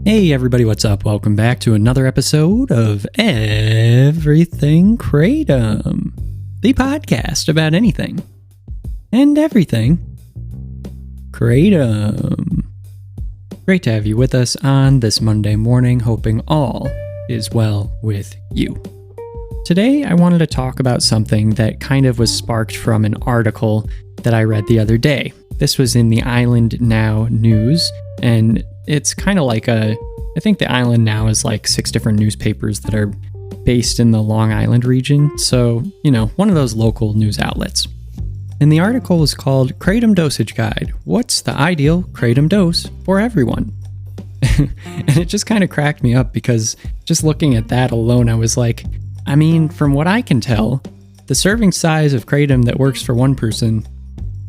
Hey everybody, what's up? Welcome back to another episode of Everything Kratom, the podcast about anything and everything Kratom. Great to have you with us on this Monday morning, hoping all is well with you. Today I wanted to talk about something that kind of was sparked from an article that I read the other day. This was in the Island Now news, and it's kind of like I think the Island Now is like 6 different newspapers that are based in the Long Island region. So, one of those local news outlets. And the article was called Kratom Dosage Guide. What's the ideal Kratom dose for everyone? And it just kind of cracked me up because just looking at that alone, I was like, from what I can tell, the serving size of Kratom that works for one person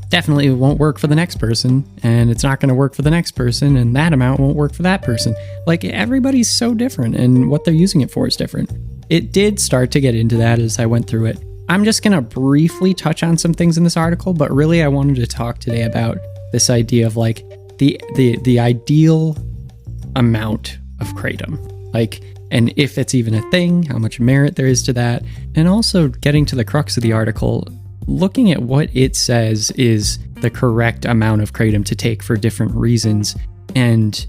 definitely won't work for the next person, and it's not going to work for the next person, and that amount won't work for that person. Like, everybody's so different, and what they're using it for is different. It did start to get into that as I went through it. I'm just going to briefly touch on some things in this article, but really I wanted to talk today about this idea of like the ideal amount of Kratom, and if it's even a thing, how much merit there is to that, and also getting to the crux of the article, looking at what it says is the correct amount of Kratom to take for different reasons, and,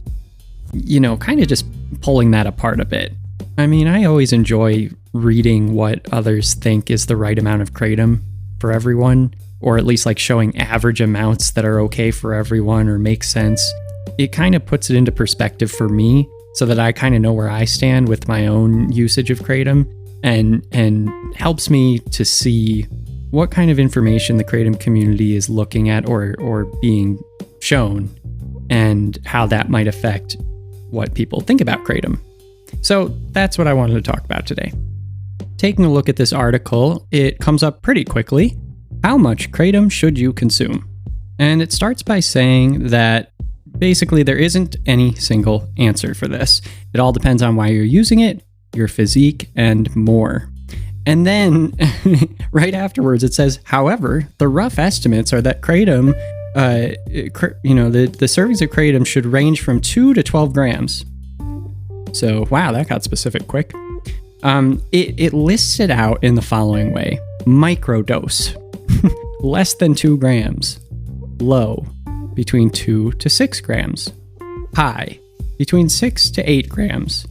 kind of just pulling that apart a bit. I always enjoy reading what others think is the right amount of Kratom for everyone, or at least like showing average amounts that are okay for everyone or make sense. It kind of puts it into perspective for me so that I kind of know where I stand with my own usage of Kratom, and helps me to see what kind of information the Kratom community is looking at or being shown, and how that might affect what people think about Kratom. So that's what I wanted to talk about today. Taking a look at this article, it comes up pretty quickly. How much Kratom should you consume? And it starts by saying that basically there isn't any single answer for this. It all depends on why you're using it, your physique, and more. And then right afterwards it says, however, the rough estimates are that Kratom, the servings of Kratom should range from 2 to 12 grams. So, wow, that got specific quick. It lists it out in the following way. Microdose, less than 2 grams. Low, between 2 to 6 grams. High, between 6 to 8 grams.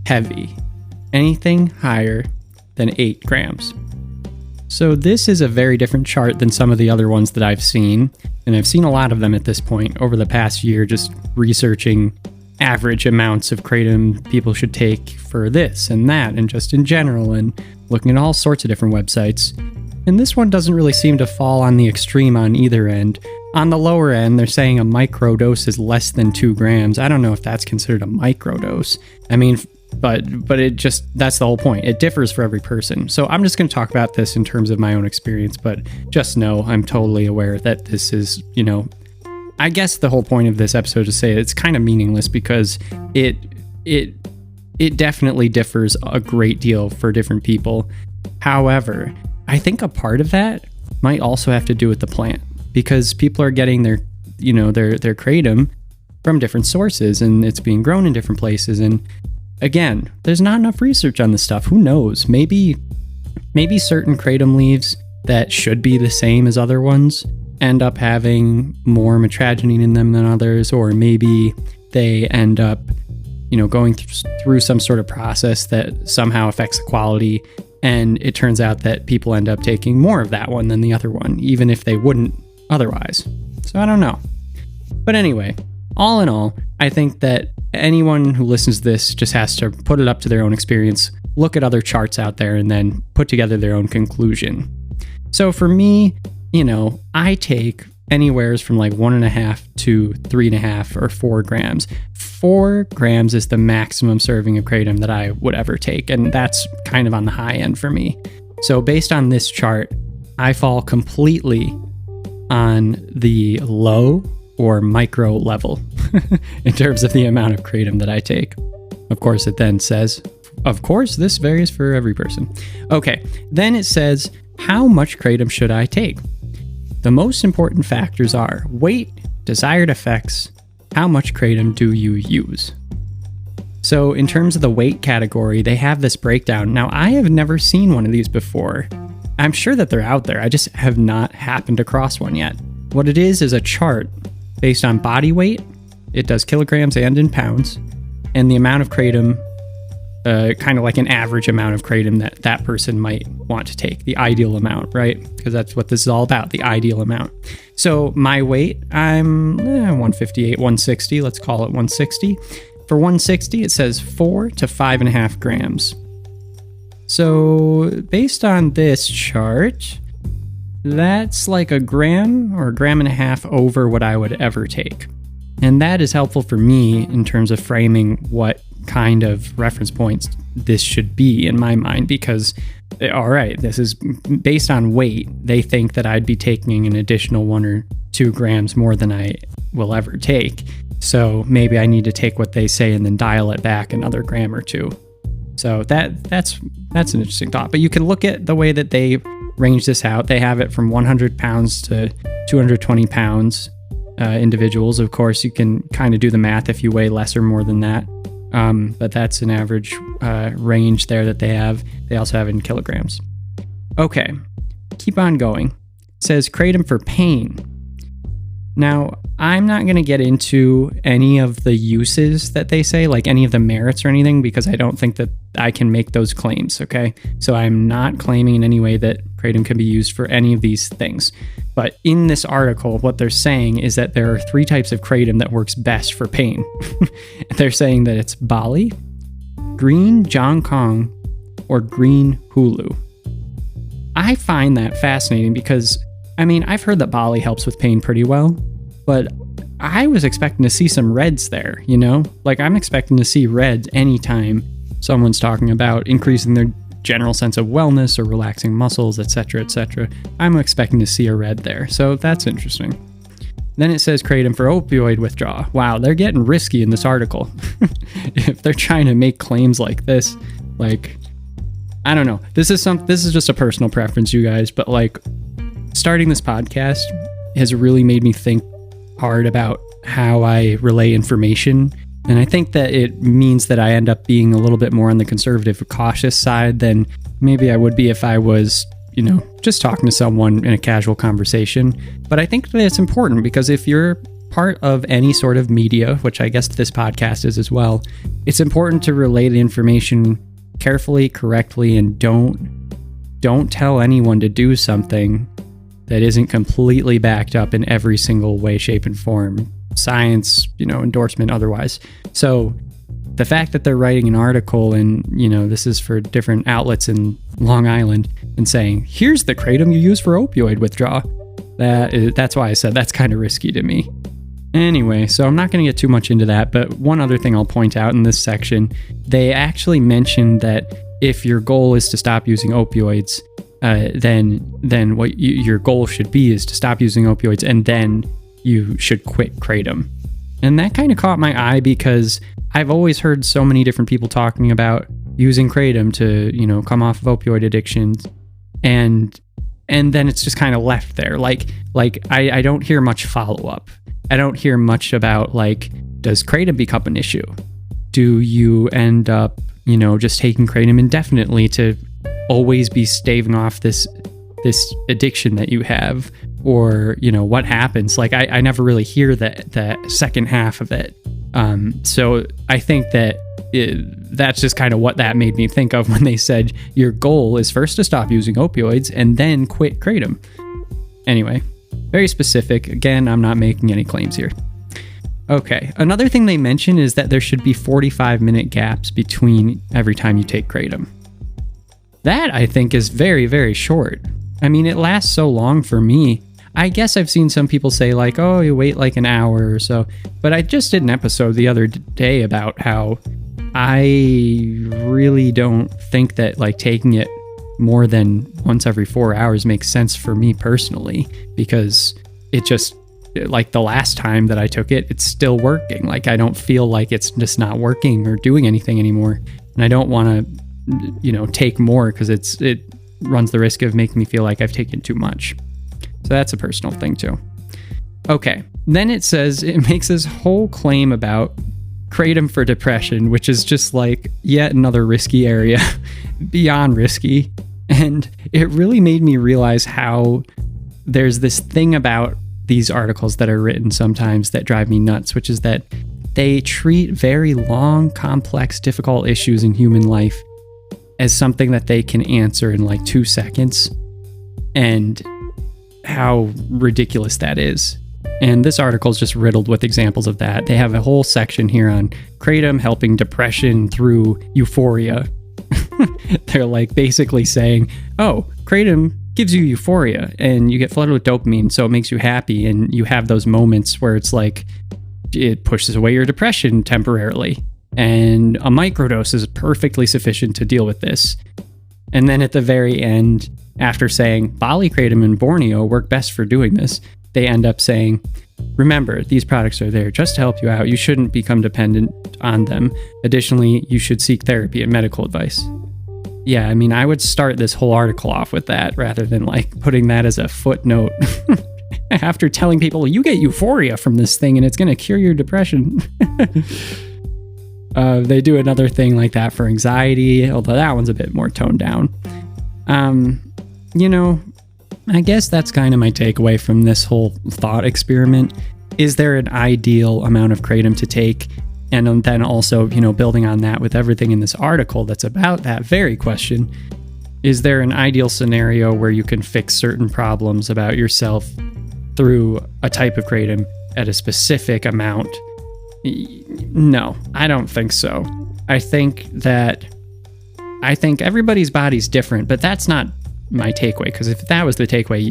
Heavy, anything higher than 8 grams. So this is a very different chart than some of the other ones that I've seen, and I've seen a lot of them at this point over the past year, just researching average amounts of Kratom people should take for this and that, and just in general, and looking at all sorts of different websites. And this one doesn't really seem to fall on the extreme on either end. On the lower end, they're saying a microdose is less than 2 grams. I don't know if that's considered a microdose. But it just, that's the whole point. It differs for every person. So I'm just going to talk about this in terms of my own experience, but just know I'm totally aware that this is, I guess the whole point of this episode is to say it's kind of meaningless because it definitely differs a great deal for different people. However, I think a part of that might also have to do with the plant, because people are getting their Kratom from different sources, and it's being grown in different places. And again, there's not enough research on this stuff. Who knows? Maybe certain Kratom leaves that should be the same as other ones end up having more mitragynine in them than others, or maybe they end up, going through some sort of process that somehow affects the quality, and it turns out that people end up taking more of that one than the other one, even if they wouldn't otherwise. So I don't know. But anyway, all in all, I think that anyone who listens to this just has to put it up to their own experience, look at other charts out there, and then put together their own conclusion. So for me, I take anywhere from like 1.5 to 3.5 or 4 grams. 4 grams is the maximum serving of Kratom that I would ever take, and that's kind of on the high end for me. So based on this chart, I fall completely on the low or micro level in terms of the amount of Kratom that I take. Of course, it then says, of course, this varies for every person. Okay, then it says, how much Kratom should I take? The most important factors are weight, desired effects, how much Kratom do you use? So in terms of the weight category, they have this breakdown. Now, I have never seen one of these before. I'm sure that they're out there. I just have not happened across one yet. What it is a chart based on body weight. It does kilograms and in pounds, and the amount of kratom, kind of like an average amount of kratom that person might want to take, the ideal amount, right? Because that's what this is all about, the ideal amount. So my weight, I'm 158, 160, let's call it 160. For 160, it says 4 to 5.5 grams. So based on this chart, that's like a gram or a gram and a half over what I would ever take. And that is helpful for me in terms of framing what kind of reference points this should be in my mind, because, all right, this is based on weight. They think that I'd be taking an additional 1 or 2 grams more than I will ever take. So maybe I need to take what they say and then dial it back another gram or 2. So that's an interesting thought. But you can look at the way that they range this out. They have it from 100 pounds to 220 pounds. Individuals, of course, you can kind of do the math if you weigh less or more than that. But that's an average range there that they have. They also have it in kilograms. Okay, keep on going. It says kratom for pain. Now, I'm not going to get into any of the uses that they say, like any of the merits or anything, because I don't think that I can make those claims, okay? So I'm not claiming in any way that kratom can be used for any of these things. But in this article, what they're saying is that there are 3 types of kratom that works best for pain. They're saying that it's Bali, green Jongkong, or green Hulu. I find that fascinating because, I mean, I've heard that Bali helps with pain pretty well, but I was expecting to see some reds there, you know? Like, I'm expecting to see reds anytime someone's talking about increasing their general sense of wellness or relaxing muscles, etc., etc. I'm expecting to see a red there, so that's interesting. Then it says kratom for opioid withdrawal. Wow, they're getting risky in this article. If they're trying to make claims like this, like, I don't know. This is just a personal preference, you guys, but like, starting this podcast has really made me think hard about how I relay information. And I think that it means that I end up being a little bit more on the conservative, cautious side than maybe I would be if I was, you know, just talking to someone in a casual conversation. But I think that it's important because if you're part of any sort of media, which I guess this podcast is as well, it's important to relay the information carefully, correctly, and don't tell anyone to do something that isn't completely backed up in every single way, shape, and form. Science, you know, endorsement, otherwise. So the fact that they're writing an article and, you know, this is for different outlets in Long Island and saying, here's the kratom you use for opioid withdrawal. That's why I said that's kind of risky to me. Anyway, so I'm not going to get too much into that, but one other thing I'll point out in this section, they actually mentioned that if your goal is to stop using opioids, then what your goal should be is to stop using opioids and then you should quit kratom. And that kind of caught my eye because I've always heard so many different people talking about using kratom to, you know, come off of opioid addictions. And then it's just kind of left there. Like I don't hear much follow-up. I don't hear much about, like, does kratom become an issue? Do you end up, you know, just taking kratom indefinitely to always be staving off this addiction that you have? Or, you know, what happens? Like, I never really hear that second half of it. So I think that that's just kind of what that made me think of when they said your goal is first to stop using opioids and then quit kratom. Anyway, very specific. Again, I'm not making any claims here. Okay, another thing they mention is that there should be 45-minute gaps between every time you take kratom. That, I think, is very, very short. I mean, it lasts so long for me. I guess I've seen some people say, like, oh, you wait like an hour or so. But I just did an episode the other day about how I really don't think that, like, taking it more than once every 4 hours makes sense for me personally, because it just, like, the last time that I took it, it's still working. Like, I don't feel like it's just not working or doing anything anymore. And I don't want to, you know, take more because it runs the risk of making me feel like I've taken too much. So that's a personal thing too. Okay, then it says, it makes this whole claim about Kratom for depression, which is just like yet another risky area, beyond risky. And it really made me realize how there's this thing about these articles that are written sometimes that drive me nuts, which is that they treat very long, complex, difficult issues in human life as something that they can answer in like 2 seconds, and how ridiculous that is. And this article is just riddled with examples of that. They have a whole section here on Kratom helping depression through euphoria. They're like basically saying, oh, Kratom gives you euphoria and you get flooded with dopamine, so it makes you happy, and you have those moments where it's like it pushes away your depression temporarily, and a microdose is perfectly sufficient to deal with this. And then at the very end, after saying Bali Kratom and Borneo work best for doing this, they end up saying, remember, these products are there just to help you out. You shouldn't become dependent on them. Additionally, you should seek therapy and medical advice. Yeah, I mean, I would start this whole article off with that rather than like putting that as a footnote after telling people you get euphoria from this thing and it's going to cure your depression. They do another thing like that for anxiety, although that one's a bit more toned down. I guess that's kind of my takeaway from this whole thought experiment. Is there an ideal amount of Kratom to take? And then also, building on that with everything in this article that's about that very question, is there an ideal scenario where you can fix certain problems about yourself through a type of Kratom at a specific amount? No, I don't think so. I think everybody's body's different, but that's not my takeaway, because if that was the takeaway,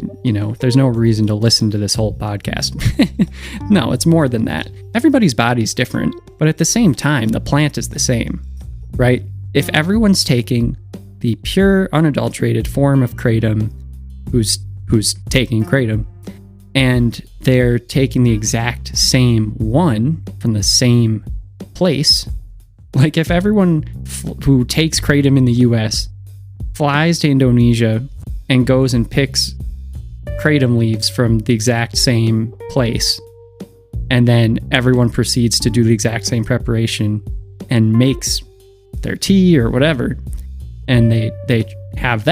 there's no reason to listen to this whole podcast. No, it's more than that. Everybody's body's different, but at the same time, the plant is the same, right? If everyone's taking the pure, unadulterated form of Kratom, who's taking Kratom, and they're taking the exact same one from the same place, like if everyone who takes Kratom in the US flies to Indonesia and goes and picks Kratom leaves from the exact same place, and then everyone proceeds to do the exact same preparation and makes their tea or whatever, and they have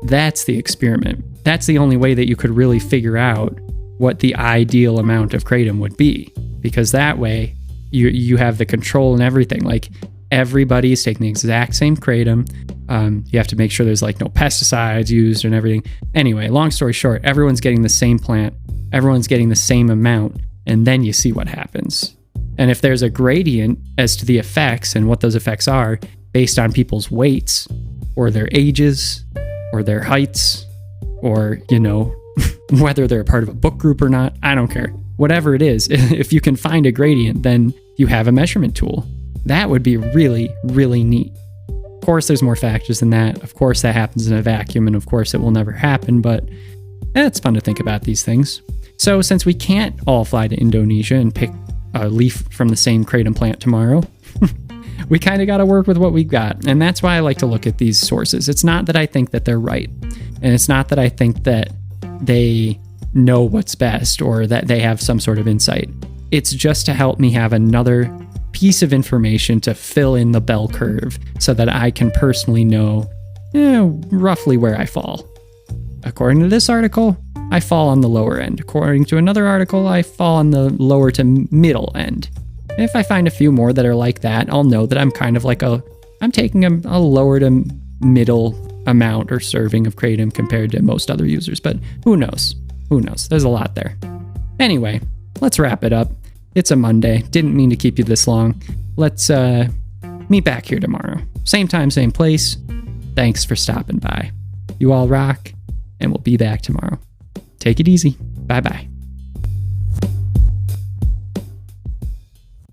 that's the experiment. That's the only way that you could really figure out what the ideal amount of Kratom would be, because that way you have the control and everything. Like, everybody's taking the exact same Kratom. You have to make sure there's like no pesticides used and everything. Anyway, long story short, everyone's getting the same plant, everyone's getting the same amount, and then you see what happens. And if there's a gradient as to the effects and what those effects are based on people's weights or their ages or their heights or, whether they're a part of a book group or not, I don't care. Whatever it is, if you can find a gradient, then you have a measurement tool. That would be really, really neat. Of course, there's more factors than that. Of course, that happens in a vacuum, and of course, it will never happen, but it's fun to think about these things. So since we can't all fly to Indonesia and pick a leaf from the same Kratom plant tomorrow, we kind of got to work with what we've got. And that's why I like to look at these sources. It's not that I think that they're right, and it's not that I think that they know what's best or that they have some sort of insight. It's just to help me have another piece of information to fill in the bell curve so that I can personally know roughly where I fall. According to this article, I fall on the lower end. According to another article, I fall on the lower to middle end. If I find a few more that are like that, I'll know that I'm kind of like I'm taking a lower to middle amount or serving of Kratom compared to most other users, but who knows? Who knows? There's a lot there. Anyway, let's wrap it up. It's a Monday. Didn't mean to keep you this long. Let's meet back here tomorrow. Same time, same place. Thanks for stopping by. You all rock, and we'll be back tomorrow. Take it easy. Bye-bye.